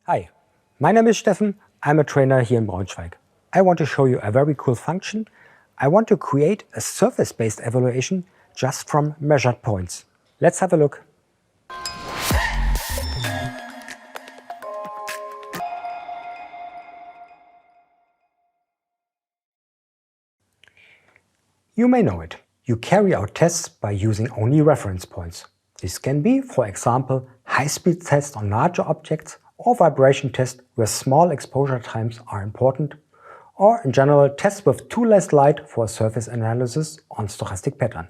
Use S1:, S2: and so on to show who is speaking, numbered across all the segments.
S1: Hi, my name is Steffen. I'm a trainer here in Braunschweig. I want to show you a very cool function. I want to create a surface-based evaluation just from measured points. Let's have a look. You may know it. You carry out tests by using only reference points. This can be, for example, high-speed tests on larger objects or vibration tests where small exposure times are important, or in general tests with too less light for a surface analysis on stochastic pattern.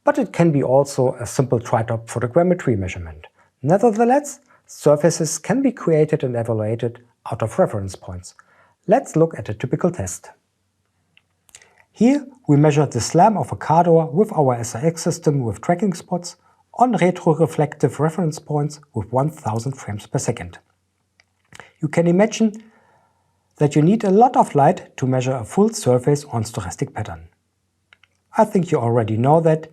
S1: But it can be also a simple tri-top photogrammetry measurement. Nevertheless, surfaces can be created and evaluated out of reference points. Let's look at a typical test. Here we measure the slam of a car door with our SRX system with tracking spots on retroreflective reference points with 1000 frames per second. You can imagine that you need a lot of light to measure a full surface on stochastic pattern. I think you already know that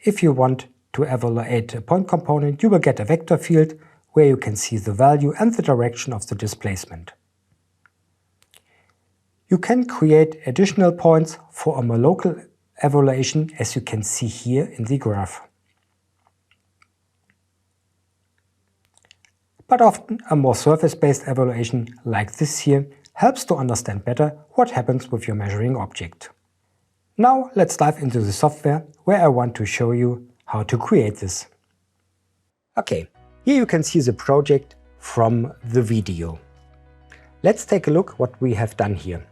S1: if you want to evaluate a point component, you will get a vector field where you can see the value and the direction of the displacement. You can create additional points for a more local evaluation, as you can see here in the graph. But often a more surface-based evaluation like this here helps to understand better what happens with your measuring object. Now let's dive into the software where I want to show you how to create this. Okay, here you can see the project from the video. Let's take a look what we have done here.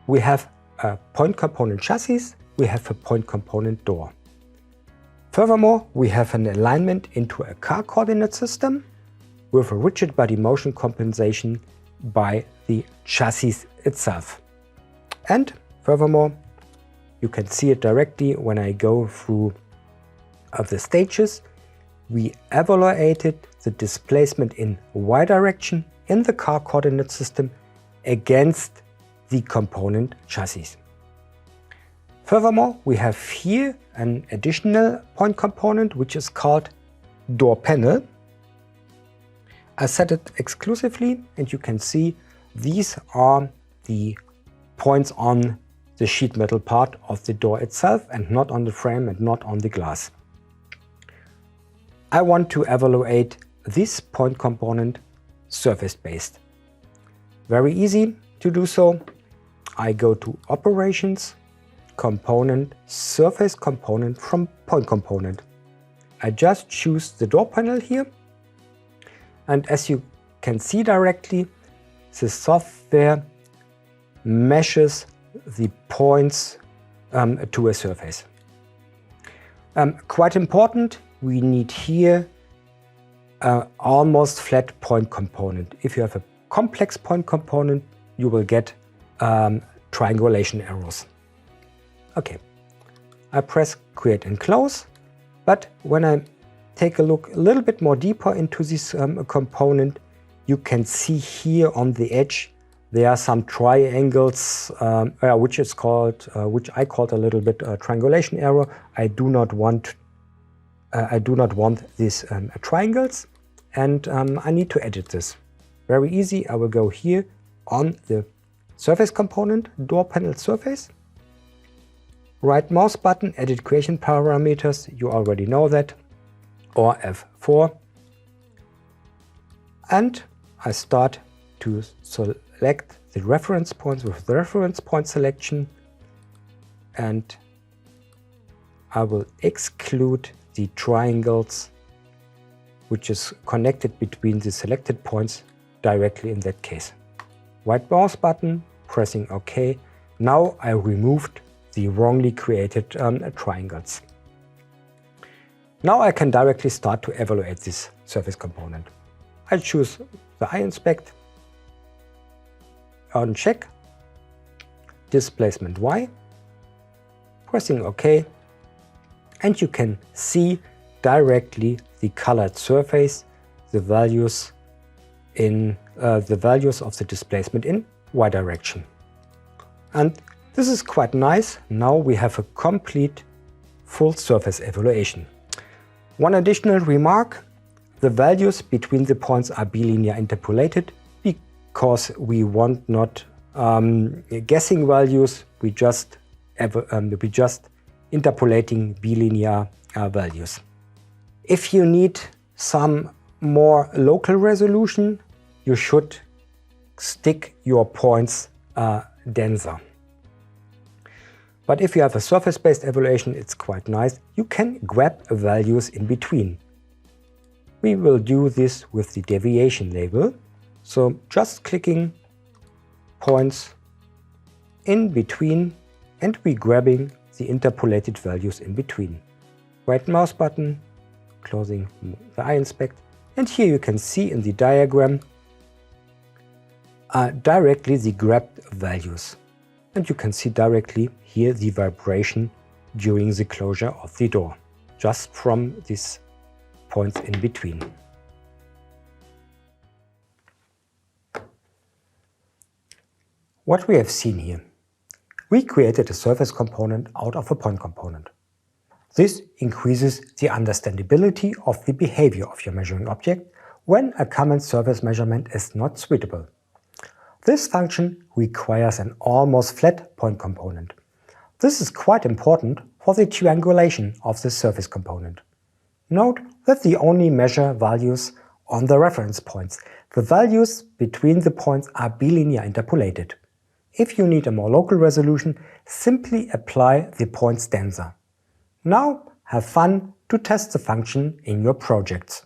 S1: We have a point component chassis, we have a point component door. Furthermore, we have an alignment into a car coordinate system with a rigid body motion compensation by the chassis itself. And furthermore, you can see it directly when I go through the stages. We evaluated the displacement in Y direction in the car coordinate system against the component chassis. Furthermore, we have here an additional point component which is called door panel. I set it exclusively and you can see these are the points on the sheet metal part of the door itself and not on the frame and not on the glass. I want to evaluate this point component surface-based. Very easy to do so. I go to Operations, Component, Surface Component from Point Component. I just choose the door panel here, and as you can see directly, the software meshes the points to a surface. Quite important, we need here almost flat point component. If you have a complex point component, you will get triangulation errors. Okay, I press Create and Close, but when I take a look a little bit more deeper into this component, you can see here on the edge there are some triangles, which I called a little bit triangulation error. I do not want these triangles, and I need to edit this. Very easy. I will go here on the surface component, door panel surface. Right mouse button, edit creation parameters, you already know that, or F4. And I start to select the reference points with the reference point selection, and I will exclude the triangles which is connected between the selected points directly in that case. Right mouse button, pressing OK. Now I removed the wrongly created triangles. Now I can directly start to evaluate this surface component. I choose the eye inspect, uncheck, displacement Y, pressing OK, and you can see directly the colored surface, the values of the displacement in Y direction. And this is quite nice. Now we have a complete full surface evaluation. One additional remark, the values between the points are bilinear interpolated because we want not guessing values, we just interpolating bilinear values. If you need some more local resolution, you should stick your points denser. But if you have a surface-based evaluation, it's quite nice. You can grab values in between. We will do this with the deviation label. So just clicking points in between and we grabbing the interpolated values in between. Right mouse button, closing the eye inspect, and here you can see in the diagram directly the grabbed values. And you can see directly here the vibration during the closure of the door, just from these points in between. What we have seen here. We created a surface component out of a point component. This increases the understandability of the behavior of your measuring object when a common surface measurement is not suitable. This function requires an almost flat point component. This is quite important for the triangulation of the surface component. Note that we only measure values on the reference points. The values between the points are bilinear interpolated. If you need a more local resolution, simply apply the points denser. Now have fun to test the function in your projects.